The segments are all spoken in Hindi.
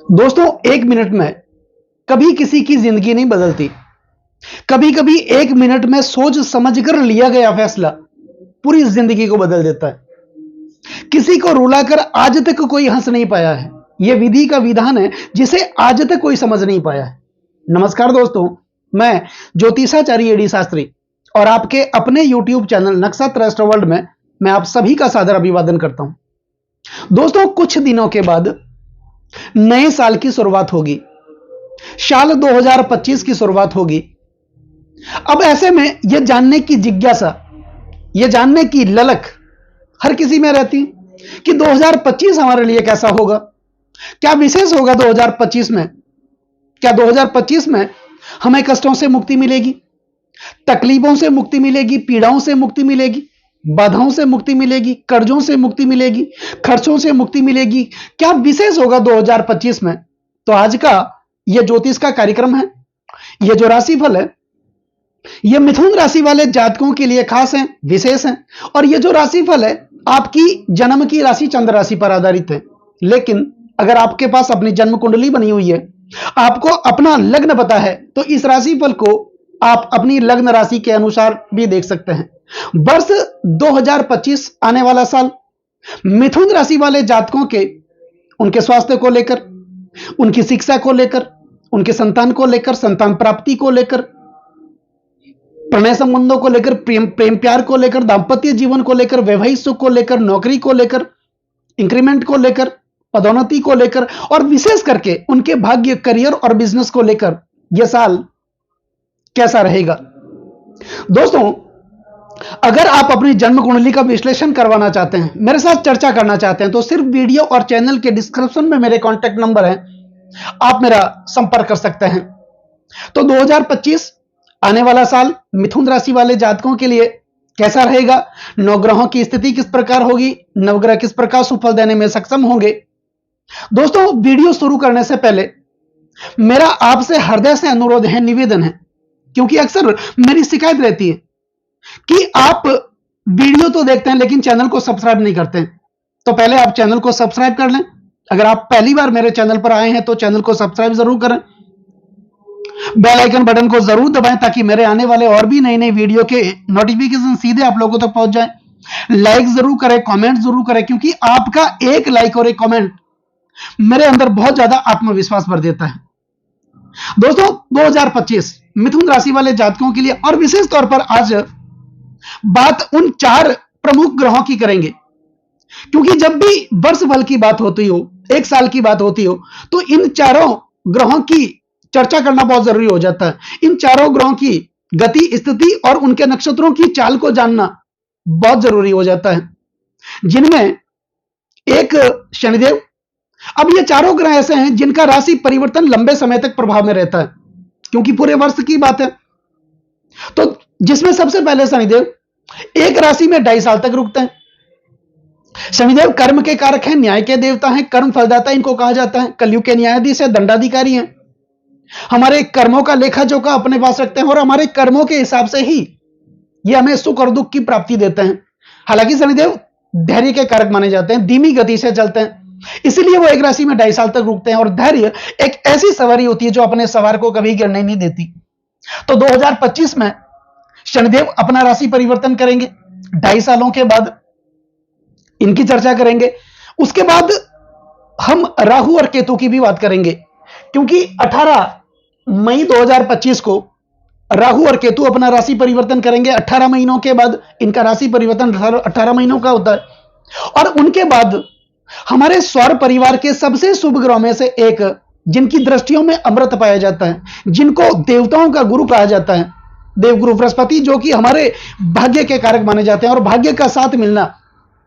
दोस्तों, एक मिनट में कभी किसी की जिंदगी नहीं बदलती। कभी कभी एक मिनट में सोच समझकर लिया गया फैसला पूरी जिंदगी को बदल देता है। किसी को रुलाकर आज तक कोई हंस नहीं पाया है। यह विधि का विधान है जिसे आज तक कोई समझ नहीं पाया है। नमस्कार दोस्तों, मैं ज्योतिषाचार्य एडी शास्त्री और आपके अपने YouTube चैनल नक्शा ट्रस्ट वर्ल्ड में मैं आप सभी का सादर अभिवादन करता हूं। दोस्तों, कुछ दिनों के बाद नए साल की शुरुआत होगी। साल 2025 की शुरुआत होगी। अब ऐसे में यह जानने की जिज्ञासा, यह जानने की ललक हर किसी में रहती है कि 2025 हमारे लिए कैसा होगा, क्या विशेष होगा 2025 में। क्या 2025 में हमें कष्टों से मुक्ति मिलेगी, तकलीफों से मुक्ति मिलेगी, पीड़ाओं से मुक्ति मिलेगी, बाधाओं से मुक्ति मिलेगी, कर्जों से मुक्ति मिलेगी, खर्चों से मुक्ति मिलेगी। क्या विशेष होगा 2025 में? तो आज का यह ज्योतिष का कार्यक्रम है। यह जो राशिफल है यह मिथुन राशि वाले जातकों के लिए खास है, विशेष है। और यह जो राशिफल है आपकी जन्म की राशि चंद्र राशि पर आधारित है। लेकिन अगर आपके पास अपनी जन्म कुंडली बनी हुई है, आपको अपना लग्न पता है, तो इस राशिफल को आप अपनी लग्न राशि के अनुसार भी देख सकते हैं। वर्ष 2025 आने वाला साल मिथुन राशि वाले जातकों के उनके स्वास्थ्य को लेकर, उनकी शिक्षा को लेकर, उनके संतान को लेकर, संतान प्राप्ति को लेकर, प्रणय संबंधों को लेकर, प्रेम प्यार को लेकर, दांपत्य जीवन को लेकर, वैवाहिक सुख को लेकर, नौकरी को लेकर, इंक्रीमेंट को लेकर, पदोन्नति को लेकर और विशेष करके उनके भाग्य, करियर और बिजनेस को लेकर यह साल कैसा रहेगा। दोस्तों, अगर आप अपनी जन्म कुंडली का विश्लेषण करवाना चाहते हैं, मेरे साथ चर्चा करना चाहते हैं, तो सिर्फ वीडियो और चैनल के डिस्क्रिप्शन में मेरे कॉन्टैक्ट नंबर है, आप मेरा संपर्क कर सकते हैं। तो 2025 आने वाला साल मिथुन राशि वाले जातकों के लिए कैसा रहेगा, नवग्रहों की स्थिति किस प्रकार होगी, नवग्रह किस प्रकार सुफल देने में सक्षम होंगे। दोस्तों, वीडियो शुरू करने से पहले मेरा आपसे हृदय से अनुरोध है, निवेदन है, क्योंकि अक्सर मेरी शिकायत रहती है कि आप वीडियो तो देखते हैं लेकिन चैनल को सब्सक्राइब नहीं करते हैं। तो पहले आप चैनल को सब्सक्राइब कर लें। अगर आप पहली बार मेरे चैनल पर आए हैं तो चैनल को सब्सक्राइब जरूर करें, बेल आइकन बटन को जरूर दबाएं ताकि मेरे आने वाले और भी नई नई वीडियो के नोटिफिकेशन सीधे आप लोगों तक पहुंच जाए। लाइक जरूर करें, कमेंट जरूर करें, क्योंकि आपका एक लाइक और एक कमेंट मेरे अंदर बहुत ज्यादा आत्मविश्वास भर देता है। दोस्तों, 2025 मिथुन राशि वाले जातकों के लिए और विशेष तौर पर आज बात उन 4 प्रमुख ग्रहों की करेंगे, क्योंकि जब भी वर्ष फल की बात होती हो, एक साल की बात होती हो, तो इन चारों ग्रहों की चर्चा करना बहुत जरूरी हो जाता है। इन चारों ग्रहों की गति, स्थिति और उनके नक्षत्रों की चाल को जानना बहुत जरूरी हो जाता है, जिनमें एक शनिदेव। अब ये चारों ग्रह ऐसे हैं जिनका राशि परिवर्तन लंबे समय तक प्रभाव में रहता है, क्योंकि पूरे वर्ष की बात है। तो जिसमें सबसे पहले शनिदेव एक राशि में 2.5 साल तक रुकते हैं। शनिदेव कर्म के कारक हैं, न्याय के देवता हैं, कर्म फलदाता इनको कहा जाता है, कलयुग के न्यायाधीश है, दंडाधिकारी हैं। हमारे कर्मों का लेखा जोखा अपने पास रखते हैं और हमारे कर्मों के हिसाब से ही ये हमें सुख और दुख की प्राप्ति देते हैं। हालांकि शनिदेव धैर्य के कारक माने जाते हैं, धीमी गति से चलते हैं, इसलिए वो एक राशि में 2.5 साल तक रुकते हैं। और धैर्य एक ऐसी सवारी होती है जो अपने सवार को कभी गिरने नहीं देती। तो 2025 में शनिदेव अपना राशि परिवर्तन करेंगे 2.5 सालों के बाद, इनकी चर्चा करेंगे। उसके बाद हम राहु और केतु की भी बात करेंगे, क्योंकि 18 मई 2025 को राहु और केतु अपना राशि परिवर्तन करेंगे। 18 महीनों के बाद इनका राशि परिवर्तन 18 महीनों का होता है। और उनके बाद हमारे सौर परिवार के सबसे शुभ ग्रहों में से एक, जिनकी दृष्टियों में अमृत पाया जाता है, जिनको देवताओं का गुरु कहा जाता है, देवगुरु बृहस्पति, जो कि हमारे भाग्य के कारक माने जाते हैं। और भाग्य का साथ मिलना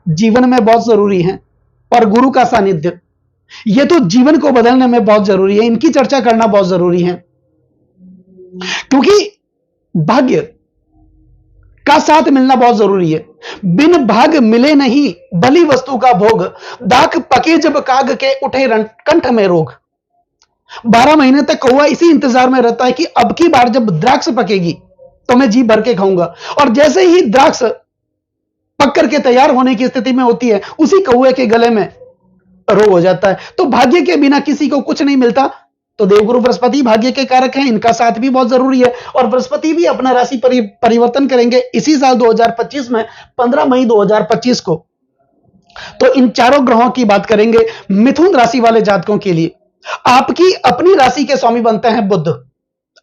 जीवन में बहुत जरूरी है, और गुरु का सानिध्य यह तो जीवन को बदलने में बहुत जरूरी है। इनकी चर्चा करना बहुत जरूरी है, क्योंकि भाग्य का साथ मिलना बहुत जरूरी है। बिन भाग मिले नहीं भली वस्तु का भोग, दाख पके जब काग के उठे कंठ में रोग। 12 महीने तक कौवा इसी इंतजार में रहता है कि अब की बार जब द्राक्ष पकेगी तो मैं जी भर के खाऊंगा। और जैसे ही द्राक्ष पक करके तैयार होने की स्थिति में होती है, उसी कौवे के गले में रोग हो जाता है। तो भाग्य के बिना किसी को कुछ नहीं मिलता। तो देवगुरु बृहस्पति भाग्य के कारक हैं, इनका साथ भी बहुत जरूरी है। और बृहस्पति भी अपना राशि परिवर्तन करेंगे इसी साल 2025 में, 15 मई 2025 को। तो इन चारों ग्रहों की बात करेंगे। मिथुन राशि वाले जातकों के लिए आपकी अपनी राशि के स्वामी बनते हैं बुध,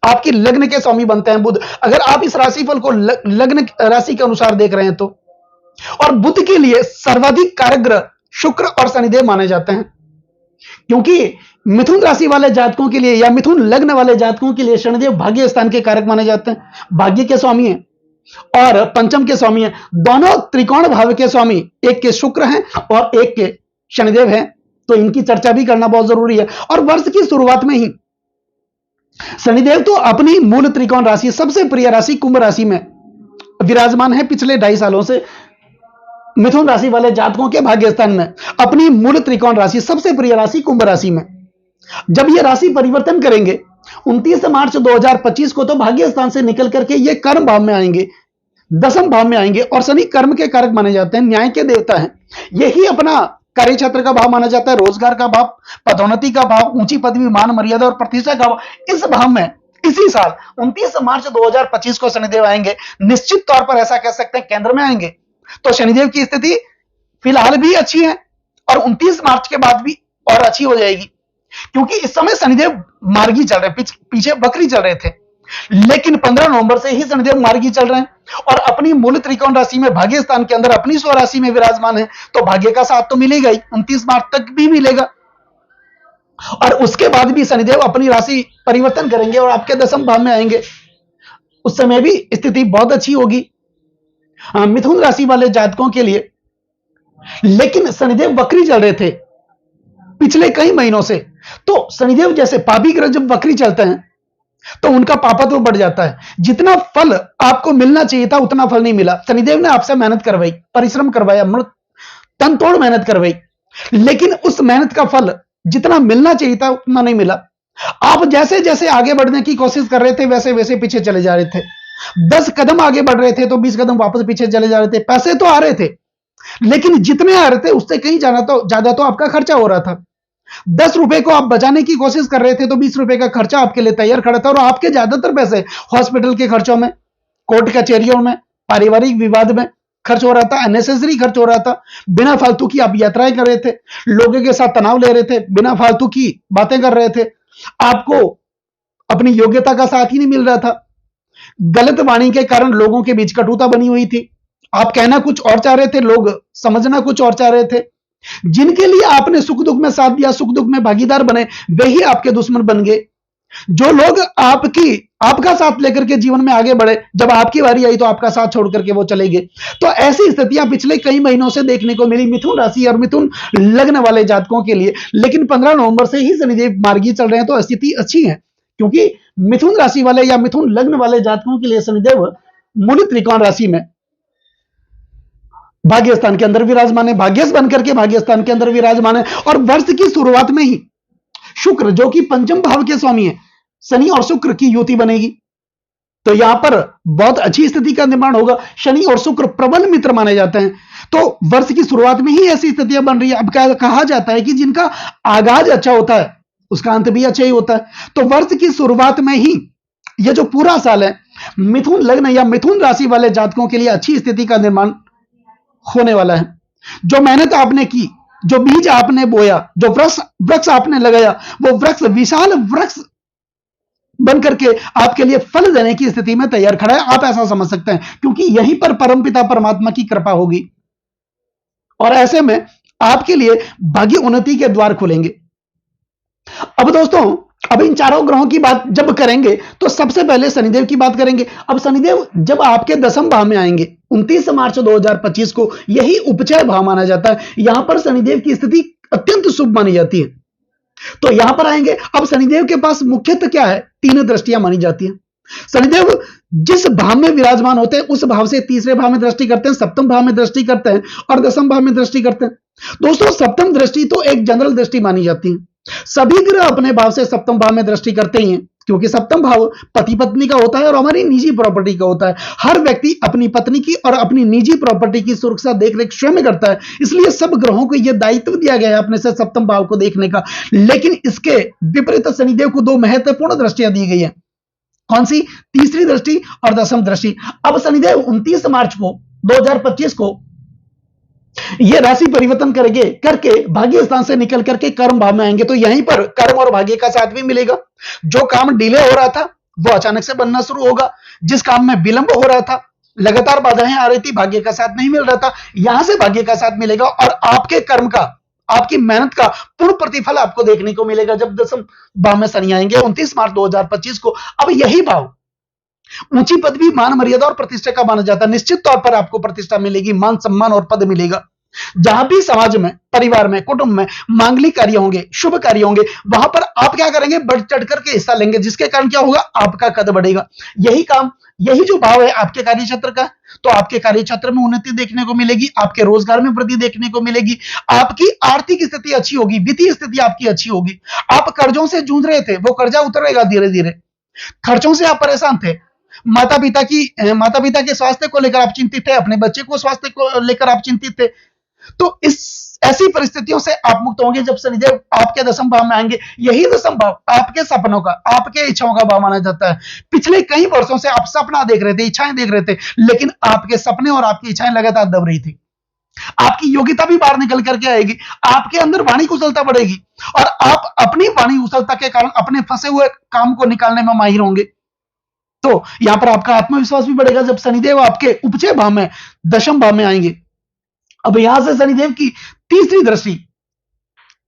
आपकी लग्न के स्वामी बनते हैं बुध। अगर आप इस राशिफल को लग्न राशि के अनुसार देख रहे हैं तो, और बुध के लिए सर्वाधिक कारक ग्रह शुक्र और शनिदेव माने जाते हैं, क्योंकि मिथुन राशि वाले जातकों के लिए या मिथुन लग्न वाले जातकों के लिए शनिदेव भाग्य स्थान के कारक माने जाते हैं, भाग्य के स्वामी हैं और पंचम के स्वामी हैं। दोनों त्रिकोण भाव के स्वामी एक के शुक्र हैं और एक के शनिदेव हैं। तो इनकी चर्चा भी करना बहुत जरूरी है। और वर्ष की शुरुआत में ही शनिदेव तो अपनी मूल त्रिकोण राशि, सबसे प्रिय राशि कुंभ राशि में विराजमान है पिछले 2.5 सालों से। मिथुन राशि वाले जातकों के भाग्य स्थान में अपनी मूल त्रिकोण राशि, सबसे प्रिय राशि कुंभ राशि में जब ये राशि परिवर्तन करेंगे 29 मार्च 2025 को, तो भाग्य स्थान से निकल करके ये कर्म भाव में आएंगे, दसम भाव में आएंगे। और शनि कर्म के कारक माने जाते हैं, न्याय के देवता हैं। यही अपना कार्य क्षेत्र का भाव माना जाता है, रोजगार का भाव, पदोन्नति का भाव, ऊंची पदवी, मान मर्यादा और प्रतिष्ठा का भाव। इस भाव में इसी साल 29 मार्च 2025 को शनिदेव आएंगे। निश्चित तौर पर ऐसा कह सकते हैं केंद्र में आएंगे। तो शनिदेव की स्थिति फिलहाल भी अच्छी है और 29 मार्च के बाद भी और अच्छी हो जाएगी, क्योंकि इस समय शनिदेव मार्गी चल रहे, पीछे बकरी चल रहे थे, लेकिन 15 नवंबर से ही शनिदेव मार्गी चल रहे हैं और अपनी मूल त्रिकोण राशि में भाग्य स्थान के अंदर अपनी स्वराशि में विराजमान है। तो भाग्य का साथ तो मिलेगा ही, 29 मार्च तक भी मिलेगा। और उसके बाद भी शनिदेव अपनी राशि परिवर्तन करेंगे और आपके दसम भाव में आएंगे, उस समय भी स्थिति बहुत अच्छी होगी मिथुन राशि वाले जातकों के लिए। लेकिन शनिदेव वक्री चल रहे थे पिछले कई महीनों से। तो शनिदेव जैसे पापी ग्रह जब वक्री चलते हैं तो उनका पापत्व बढ़ जाता है। जितना फल आपको मिलना चाहिए था उतना फल नहीं मिला। शनिदेव ने आपसे मेहनत करवाई, परिश्रम करवाया, तन तोड़ मेहनत करवाई, लेकिन उस मेहनत का फल जितना मिलना चाहिए था उतना नहीं मिला। आप जैसे जैसे आगे बढ़ने की कोशिश कर रहे थे वैसे वैसे पीछे चले जा रहे थे। 10 कदम आगे बढ़ रहे थे तो 20 कदम वापस पीछे चले जा रहे थे। पैसे तो आ रहे थे, लेकिन जितने आ रहे थे उससे कहीं ज्यादा तो आपका खर्चा हो रहा था। 10 रुपए को आप बचाने की कोशिश कर रहे थे तो 20 रुपए का खर्चा आपके लिए तैयार खड़ा था। और आपके ज्यादातर पैसे हॉस्पिटल के खर्चों में, कोर्ट कचहरियों में, पारिवारिक विवाद में खर्च हो रहा था, अननेसेसरी खर्च हो रहा था। बिना फालतू की आप यात्राएं कर रहे थे, लोगों के साथ तनाव ले रहे थे, बिना फालतू की बातें कर रहे थे, आपको अपनी योग्यता का साथ ही नहीं मिल रहा था। गलत वाणी के कारण लोगों के बीच कटुता बनी हुई थी। आप कहना कुछ और चाह रहे थे, लोग समझना कुछ और चाह रहे थे। जिनके लिए आपने सुख दुख में साथ दिया, सुख दुख में भागीदार बने, वे ही आपके दुश्मन बन गए। जो लोग आपका साथ लेकर के जीवन में आगे बढ़े, जब आपकी बारी आई तो आपका साथ छोड़ करके वो चले गए। तो ऐसी स्थितियां पिछले कई महीनों से देखने को मिली मिथुन राशि और मिथुन लग्न वाले जातकों के लिए। लेकिन 15 नवंबर से ही शनिदेव मार्गी चल रहे हैं तो स्थिति अच्छी है, क्योंकि मिथुन राशि वाले या मिथुन लग्न वाले जातकों के लिए शनिदेव मूल त्रिकोण राशि में भाग्य स्थान के अंदर विराजमान है, भाग्यस बनकर के भाग्य स्थान के अंदर विराजमान है। और वर्ष की शुरुआत में ही शुक्र, जो कि पंचम भाव के स्वामी है, शनि और शुक्र की युति बनेगी। तो यहां पर बहुत अच्छी स्थिति का निर्माण होगा। शनि और शुक्र प्रबल मित्र माने जाते हैं। तो वर्ष की शुरुआत में ही ऐसी स्थितियां बन रही है। अब कहा जाता है कि जिनका आगाज अच्छा होता है उसका अंत भी अच्छा ही होता है। तो वर्ष की शुरुआत में ही यह जो पूरा साल है, मिथुन लग्न या मिथुन राशि वाले जातकों के लिए अच्छी स्थिति का निर्माण होने वाला है। जो मेहनत आपने की, जो बीज आपने बोया, जो वृक्ष आपने लगाया, वो वृक्ष विशाल वृक्ष बनकर के आपके लिए फल देने की स्थिति में तैयार खड़ा है। आप ऐसा समझ सकते हैं, क्योंकि यहीं पर परमपिता परमात्मा की कृपा होगी और ऐसे में आपके लिए भाग्य उन्नति के द्वार खुलेंगे। अब दोस्तों, अब इन चारों ग्रहों की बात जब करेंगे तो सबसे पहले शनिदेव की बात करेंगे। अब शनिदेव जब आपके दसम भाव में आएंगे 29 मार्च 2025 को, यही उपचय भाव माना जाता है। यहां पर शनिदेव की स्थिति अत्यंत शुभ मानी जाती है। तो यहां पर आएंगे। अब शनिदेव के पास मुख्यतः क्या है, 3 दृष्टियां मानी जाती हैं। शनिदेव जिस भाव में विराजमान होते हैं उस भाव से तीसरे भाव में दृष्टि करते हैं, सप्तम भाव में दृष्टि करते हैं और दसम भाव में दृष्टि करते हैं। दोस्तों, सप्तम दृष्टि तो एक जनरल दृष्टि मानी जाती है। सभी ग्रह अपने भाव से सप्तम भाव में दृष्टि करते ही हैं, क्योंकि सप्तम भाव पति पत्नी का होता है और हमारी निजी प्रॉपर्टी का होता है। हर व्यक्ति अपनी पत्नी की और अपनी निजी प्रॉपर्टी की सुरक्षा देखरेख स्वयं करता है, इसलिए सब ग्रहों को यह दायित्व दिया गया है अपने से सप्तम भाव को देखने का। लेकिन इसके विपरीत शनिदेव को दो महत्वपूर्ण दृष्टियां दी गई है। कौन सी? तीसरी दृष्टि और दसम दृष्टि। अब शनिदेव 29 मार्च को 2025 को ये राशि परिवर्तन करेंगे करके भाग्य स्थान से निकल करके कर्म भाव में आएंगे, तो यहीं पर कर्म और भाग्य का साथ भी मिलेगा। जो काम डिले हो रहा था वो अचानक से बनना शुरू होगा, जिस काम में विलंब हो रहा था, लगातार बाधाएं आ रही थी, भाग्य का साथ नहीं मिल रहा था, यहां से भाग्य का साथ मिलेगा और आपके कर्म का, आपकी मेहनत का पूर्ण प्रतिफल आपको देखने को मिलेगा जब दसम भाव में शनि आएंगे 29 मार्च 2025 को। अब यही भाव ऊंची पदवी, मान मर्यादा और प्रतिष्ठा का माना जाता है। निश्चित तौर पर आपको प्रतिष्ठा मिलेगी, मान सम्मान और पद मिलेगा। जहां भी समाज में, परिवार में, कुटुंब में मांगलिक कार्य होंगे, शुभ कार्य होंगे, वहां पर आप क्या करेंगे? बढ़ चढ़ करके हिस्सा लेंगे, जिसके कारण क्या होगा? आपका कद बढ़ेगा। यही काम, यही जो भाव है आपके कार्य क्षेत्र का, तो आपके कार्य क्षेत्र में उन्नति देखने को मिलेगी, आपके रोजगार में वृद्धि देखने को मिलेगी, आपकी आर्थिक स्थिति अच्छी होगी, वित्तीय स्थिति आपकी अच्छी होगी। आप कर्जों से जूझ रहे थे, वो कर्जा उतरेगा धीरे धीरे। खर्चों से आप परेशान थे, माता पिता के स्वास्थ्य को लेकर आप चिंतित थे, अपने बच्चे को स्वास्थ्य को लेकर आप चिंतित थे, तो इस ऐसी परिस्थितियों से आप मुक्त होंगे जब शनिदेव आपके दसम भाव में आएंगे। यही दसम भाव आपके सपनों का, आपके इच्छाओं का भाव माना जाता है। पिछले कई वर्षों से आप सपना देख रहे थे, इच्छाएं देख रहे थे, लेकिन आपके सपने और आपकी इच्छाएं लगातार दब रही थी। आपकी योग्यता भी बाहर निकल करके आएगी, आपके अंदर वाणी कुशलता बढ़ेगी और आप अपनी वाणी कुशलता के कारण अपने फंसे हुए काम को निकालने में माहिर होंगे। तो यहां पर आपका आत्मविश्वास भी बढ़ेगा जब शनिदेव आपके उपचय भाव में, दशम भाव में आएंगे। अब यहां से शनिदेव की तीसरी दृष्टि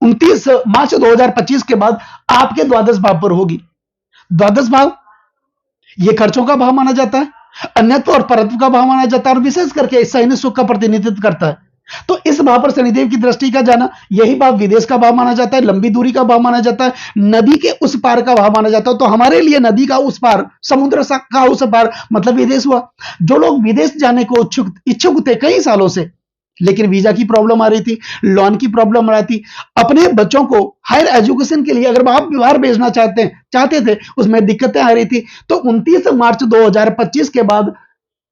29 मार्च 2025 के बाद आपके द्वादश भाव पर होगी। द्वादश भाव यह खर्चों का भाव माना जाता है, अन्यत्व और परत्व का भाव माना जाता है और विशेष करके सैन्य सुख का प्रतिनिधित्व करता है। तो इस भाव पर शनिदेव की दृष्टि का जाना, यही भाव विदेश का भाव माना जाता है, लंबी दूरी का भाव माना जाता है, नदी के उस पार का भाव माना जाता है। तो हमारे लिए नदी का उस पार, समुद्र का उस पार मतलब विदेश हुआ। जो लोग विदेश जाने को इच्छुक थे कई सालों से, लेकिन वीजा की प्रॉब्लम आ रही थी, लोन की प्रॉब्लम आ रही थी, अपने बच्चों को हायर एजुकेशन के लिए अगर आप बाहर भेजना चाहते थे, उसमें दिक्कतें आ रही थी, तो 29 मार्च 2025 के बाद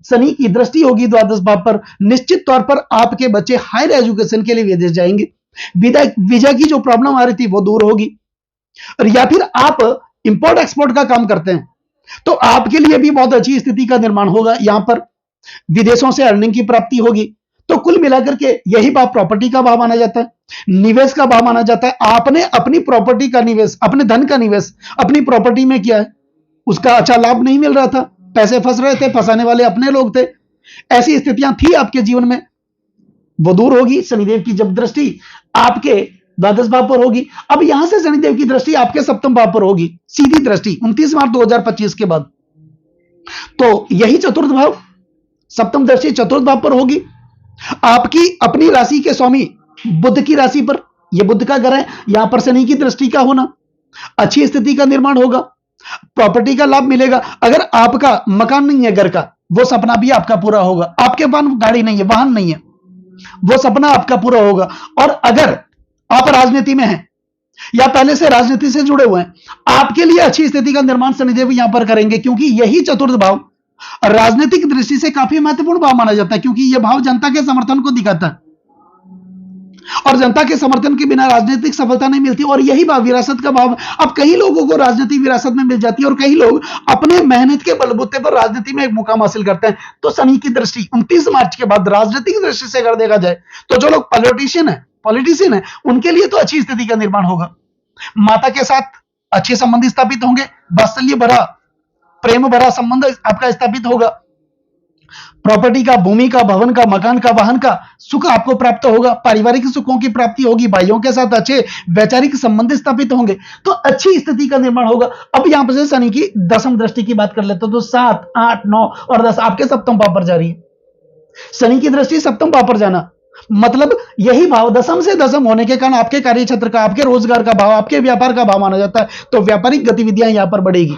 शनि की दृष्टि होगी द्वादश भाव पर। निश्चित तौर पर आपके बच्चे हायर एजुकेशन के लिए विदेश जाएंगे, वीजा की जो प्रॉब्लम आ रही थी वो दूर होगी। और या फिर आप इंपोर्ट एक्सपोर्ट का काम करते हैं तो आपके लिए भी बहुत अच्छी स्थिति का निर्माण होगा, यहां पर विदेशों से अर्निंग की प्राप्ति होगी। तो कुल मिलाकर के यही भाव प्रॉपर्टी का भाव माना जाता है, निवेश का भाव माना जाता है। आपने अपनी प्रॉपर्टी का निवेश, अपने धन का निवेश अपनी प्रॉपर्टी में किया है, उसका अच्छा लाभ नहीं मिल रहा था, पैसे फंस रहे थे, फंसाने वाले अपने लोग थे, ऐसी स्थितियां थी आपके जीवन में, वो दूर होगी शनिदेव की जब दृष्टि आपके द्वादश भाव पर होगी। अब यहां से शनिदेव की दृष्टि आपके सप्तम भाव पर होगी, सीधी दृष्टि 29 मार्च 2025 के बाद। तो यही चतुर्थ भाव, सप्तम दृष्टि चतुर्थ भाव पर होगी, आपकी अपनी राशि के स्वामी बुध की राशि पर। यह बुध का घर है, यहां पर शनि की दृष्टि का होना, अच्छी स्थिति का निर्माण होगा, प्रॉपर्टी का लाभ मिलेगा। अगर आपका मकान नहीं है घर का, वो सपना भी आपका पूरा होगा। आपके पास गाड़ी नहीं है, वाहन नहीं है, वो सपना आपका पूरा होगा। और अगर आप राजनीति में हैं या पहले से राजनीति से जुड़े हुए हैं, आपके लिए अच्छी स्थिति का निर्माण शनिदेव यहां पर करेंगे, क्योंकि यही चतुर्थ भाव राजनीतिक दृष्टि से काफी महत्वपूर्ण भाव माना जाता है, क्योंकि यह भाव जनता के समर्थन को दिखाता है और जनता के समर्थन के बिना राजनीतिक सफलता नहीं मिलती। और यही भाव विरासत का भाव, अब कई लोगों को राजनीति विरासत में मिल जाती है और कई लोग अपने मेहनत के बलबूते पर राजनीति में एक मुकाम हासिल करते हैं। तो शनि की दृष्टि 29 मार्च के बाद राजनीतिक दृष्टि से अगर देखा जाए तो जो लोग पॉलिटिशियन है उनके लिए तो अच्छी स्थिति का निर्माण होगा। माता के साथ अच्छे संबंध स्थापित होंगे, वात्सल्य भरा, प्रेम भरा संबंध आपका स्थापित होगा। प्रॉपर्टी का, भूमि का, भवन का, मकान का, वाहन का सुख आपको प्राप्त होगा, पारिवारिक सुखों की प्राप्ति होगी, भाइयों के साथ अच्छे वैचारिक संबंध स्थापित होंगे, तो अच्छी स्थिति का निर्माण होगा। अब यहां पर शनि की दसम दृष्टि की बात कर लेते हैं, तो 7, 8, 9 और 10 आपके सप्तम भाव पर जा रही है। शनि की दृष्टि सप्तम भाव पर जाना मतलब यही भाव दसम से दसम होने के कारण आपके कार्य क्षेत्र का, आपके रोजगार का भाव, आपके व्यापार का भाव माना जाता है। तो व्यापारिक गतिविधियां यहां पर बढ़ेगी,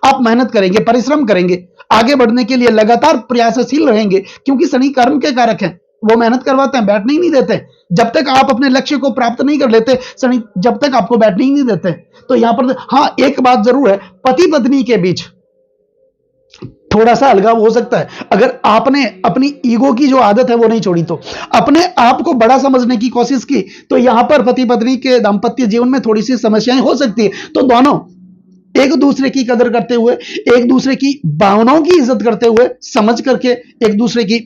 आप मेहनत करेंगे, परिश्रम करेंगे, आगे बढ़ने के लिए लगातार प्रयासशील रहेंगे, क्योंकि शनि कर्म के कारक हैं। वो मेहनत करवाते हैं, बैठने ही नहीं देते। जब तक आप अपने लक्ष्य को प्राप्त नहीं कर लेते शनि, जब तक आपको बैठने ही नहीं देते। तो यहां पर हाँ, एक बात जरूर है, पति पत्नी के बीच थोड़ा सा अलगाव हो सकता है। अगर आपने अपनी ईगो की जो आदत है वो नहीं छोड़ी, तो अपने आप को बड़ा समझने की कोशिश की, तो यहां पर पति पत्नी के दाम्पत्य जीवन में थोड़ी सी समस्याएं हो सकती है। तो दोनों एक दूसरे की कदर करते हुए, एक दूसरे की भावनाओं की इज्जत करते हुए, समझ करके, एक दूसरे की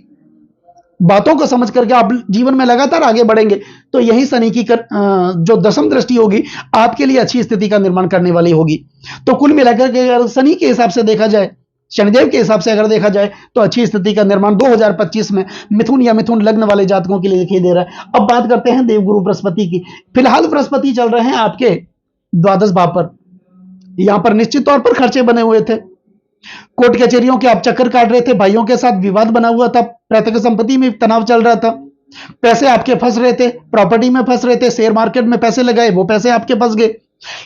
बातों को समझ करके आप जीवन में लगातार आगे बढ़ेंगे। तो यही शनि की जो दशम दृष्टि होगी आपके लिए अच्छी स्थिति का निर्माण करने वाली होगी। तो कुल मिलाकर के अगर शनि के हिसाब से देखा जाए, शनिदेव के हिसाब से अगर देखा जाए, तो अच्छी स्थिति का निर्माण 2025 में मिथुन या मिथुन लग्न वाले जातकों के लिए दिखाई दे रहा है। अब बात करते हैं देवगुरु बृहस्पति की। फिलहाल बृहस्पति चल रहे हैं आपके द्वादश भाव पर। यहां पर निश्चित तौर पर खर्चे बने हुए थे, कोर्ट कचहरियों के आप चक्कर काट रहे थे, भाइयों के साथ विवाद बना हुआ था, पैतृक संपत्ति में तनाव चल रहा था, पैसे आपके फंस रहे थे, प्रॉपर्टी में फंस रहे थे, शेयर मार्केट में पैसे लगाए, वो पैसे आपके फंस गए।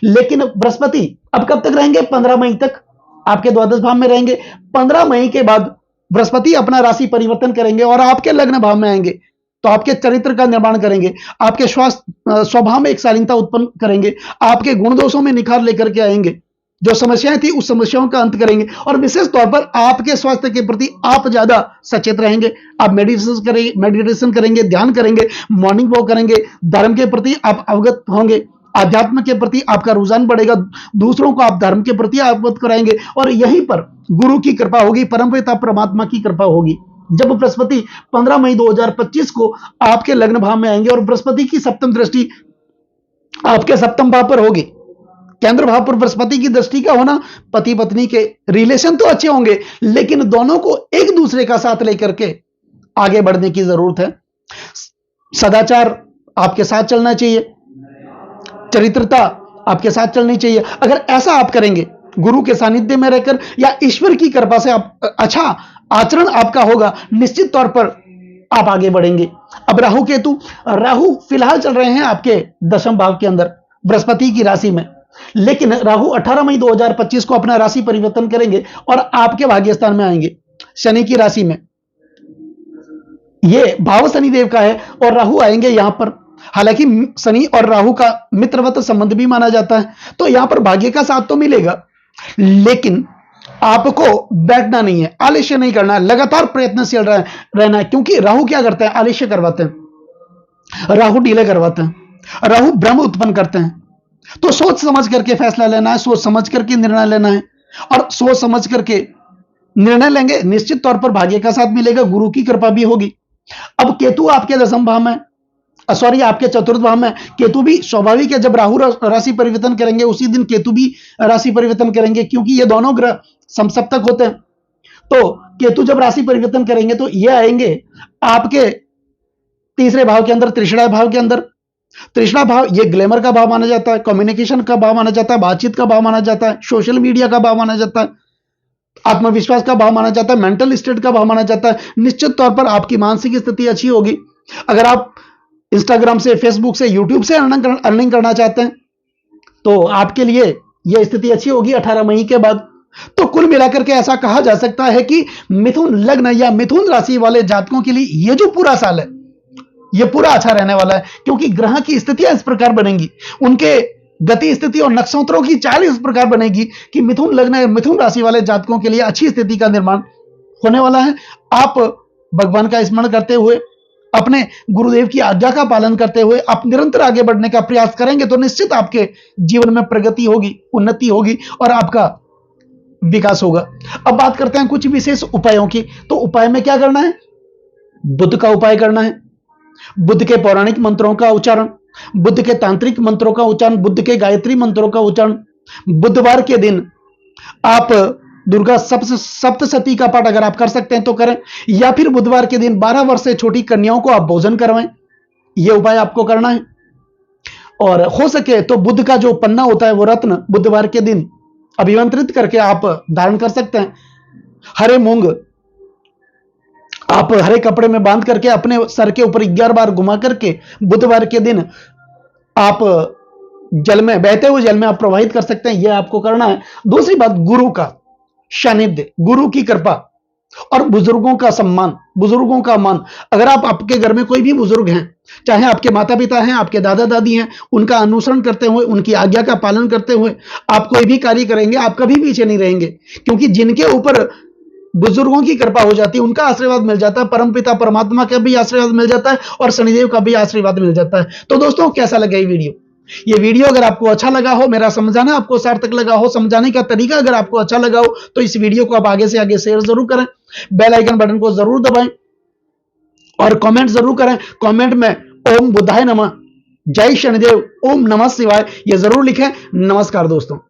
लेकिन बृहस्पति अब कब तक रहेंगे? 15 मई तक आपके द्वादश भाव में रहेंगे। 15 मई के बाद बृहस्पति अपना राशि परिवर्तन करेंगे और आपके लग्न भाव में आएंगे। तो आपके चरित्र का निर्माण करेंगे, आपके स्वास्थ्य स्वभाव में एक शालीनता उत्पन्न करेंगे, आपके गुण दोषों में निखार लेकर के आएंगे, जो समस्याएं थी उस समस्याओं का अंत करेंगे, और विशेष तौर पर आपके स्वास्थ्य के प्रति आप ज्यादा सचेत रहेंगे। आप मेडिटेशन करेंगे, ध्यान करेंगे, मॉर्निंग वॉक करेंगे, धर्म के प्रति आप अवगत होंगे, आध्यात्म के प्रति आपका रुझान बढ़ेगा, दूसरों को आप धर्म के प्रति अवगत कराएंगे, और यहीं पर गुरु की कृपा होगी, परमपिता परमात्मा की कृपा होगी। जब बृहस्पति 15 मई 2025 को आपके लग्न भाव में आएंगे और बृहस्पति की सप्तम दृष्टि आपके सप्तम भाव पर होगी, केंद्र भाव पर बृहस्पति की दृष्टि का होना, पति पत्नी के रिलेशन तो अच्छे होंगे, लेकिन दोनों को एक दूसरे का साथ लेकर के आगे बढ़ने की जरूरत है। सदाचार आपके साथ चलना चाहिए, चरित्रता आपके साथ चलनी चाहिए। अगर ऐसा आप करेंगे, गुरु के सानिध्य में रहकर या ईश्वर की कृपा से आप अच्छा आचरण आपका होगा, निश्चित तौर पर आप आगे बढ़ेंगे। अब राहु केतु, राहु फिलहाल चल रहे हैं आपके दशम भाव के अंदर बृहस्पति की राशि में, लेकिन राहु 18 मई 2025 को अपना राशि परिवर्तन करेंगे और आपके भाग्य स्थान में आएंगे, शनि की राशि में। यह भाव शनिदेव का है और राहु आएंगे यहां पर। हालांकि शनि और राहु का मित्रवत संबंध भी माना जाता है, तो यहां पर भाग्य का साथ तो मिलेगा, लेकिन आपको बैठना नहीं है, आलस्य नहीं करना है, लगातार प्रयत्नशील रहना है। क्योंकि राहु क्या करते हैं? आलस्य करवाते हैं, राहु डीले करवाते हैं, राहु भ्रम उत्पन्न करते हैं। तो सोच समझ करके फैसला लेना है, सोच समझ करके निर्णय लेना है, और सोच समझ करके निर्णय लेंगे, निश्चित तौर पर भाग्य का साथ मिलेगा, गुरु की कृपा भी होगी। अब केतु आपके दशम भाव में, सॉरी आपके चतुर्थ भाव में, केतु भी स्वाभाविक है, जब राहु राशि परिवर्तन करेंगे उसी दिन केतु भी राशि परिवर्तन करेंगे, क्योंकि ये दोनों ग्रह समसप्तक होते हैं। तो केतु जब राशि परिवर्तन करेंगे तो ये आएंगे आपके तीसरे भाव के अंदर, तृष्णा भाव के अंदर। तृष्णा भाव ये ग्लैमर का भाव माना जाता है, कम्युनिकेशन का भाव माना जाता है, बातचीत का भाव माना जाता है, सोशल मीडिया का भाव माना जाता है, आत्मविश्वास का भाव माना जाता है, मेंटल स्टेट का भाव माना जाता है। निश्चित तौर पर आपकी मानसिक स्थिति अच्छी होगी। अगर आप इंस्टाग्राम से, फेसबुक से, यूट्यूब से अर्निंग करना चाहते हैं तो आपके लिए यह स्थिति अच्छी होगी 18 मई के बाद। तो कुल मिलाकर के ऐसा कहा जा सकता है कि मिथुन लग्न या मिथुन राशि वाले जातकों के लिए यह जो पूरा साल है यह पूरा अच्छा रहने वाला है, क्योंकि ग्रह की स्थितियां इस प्रकार बनेंगी, उनके गति स्थिति और नक्षत्रों की चाल इस प्रकार बनेगी कि मिथुन लग्न या मिथुन राशि वाले जातकों के लिए अच्छी स्थिति का निर्माण होने वाला है। आप भगवान का स्मरण करते हुए, अपने गुरुदेव की आज्ञा का पालन करते हुए आप निरंतर आगे बढ़ने का प्रयास करेंगे तो निश्चित आपके जीवन में प्रगति होगी, उन्नति होगी और आपका विकास होगा। अब बात करते हैं कुछ विशेष उपायों की। तो उपाय में क्या करना है? बुद्ध का उपाय करना है, बुद्ध के पौराणिक मंत्रों का उच्चारण, बुद्ध के तांत्रिक मंत्रों का उच्चारण, बुद्ध के गायत्री मंत्रों का उच्चारण। बुधवार के दिन आप दुर्गा सप्तशती का पाठ अगर आप कर सकते हैं तो करें, या फिर बुधवार के दिन 12 वर्ष से छोटी कन्याओं को आप भोजन करवाएं। यह उपाय आपको करना है। और हो सके तो बुद्ध का जो पन्ना होता है वो रत्न बुधवार के दिन अभिमंत्रित करके आप धारण कर सकते हैं। हरे मूंग आप हरे कपड़े में बांध करके अपने सर के ऊपर 11 बार घुमा करके बुधवार के दिन आप जल में, बहते हुए जल में आप प्रवाहित कर सकते हैं। यह आपको करना है। दूसरी बात, गुरु का सानिध्य, गुरु की कृपा। और बुजुर्गों का सम्मान, बुजुर्गों का मान। अगर आप आपके घर में कोई भी बुजुर्ग हैं, चाहे आपके माता पिता हैं, आपके दादा दादी हैं, उनका अनुसरण करते हुए, उनकी आज्ञा का पालन करते हुए आप कोई भी कार्य करेंगे, आप कभी पीछे नहीं रहेंगे। क्योंकि जिनके ऊपर बुजुर्गों की कृपा हो जाती है, उनका आशीर्वाद मिल जाता है, परमपिता परमात्मा का भी आशीर्वाद मिल जाता है और शनिदेव का भी आशीर्वाद मिल जाता है। तो दोस्तों, कैसा लगा ये वीडियो अगर आपको अच्छा लगा हो, मेरा समझाना आपको सार्थक लगा हो, समझाने का तरीका अगर आपको अच्छा लगा हो, तो इस वीडियो को आप आगे से आगे शेयर जरूर करें, बेल आइकन बटन को जरूर दबाएं और कमेंट जरूर करें। कमेंट में ओम बुद्धाय नमः, जय शनिदेव, ओम नमः शिवाय ये जरूर लिखें। नमस्कार दोस्तों।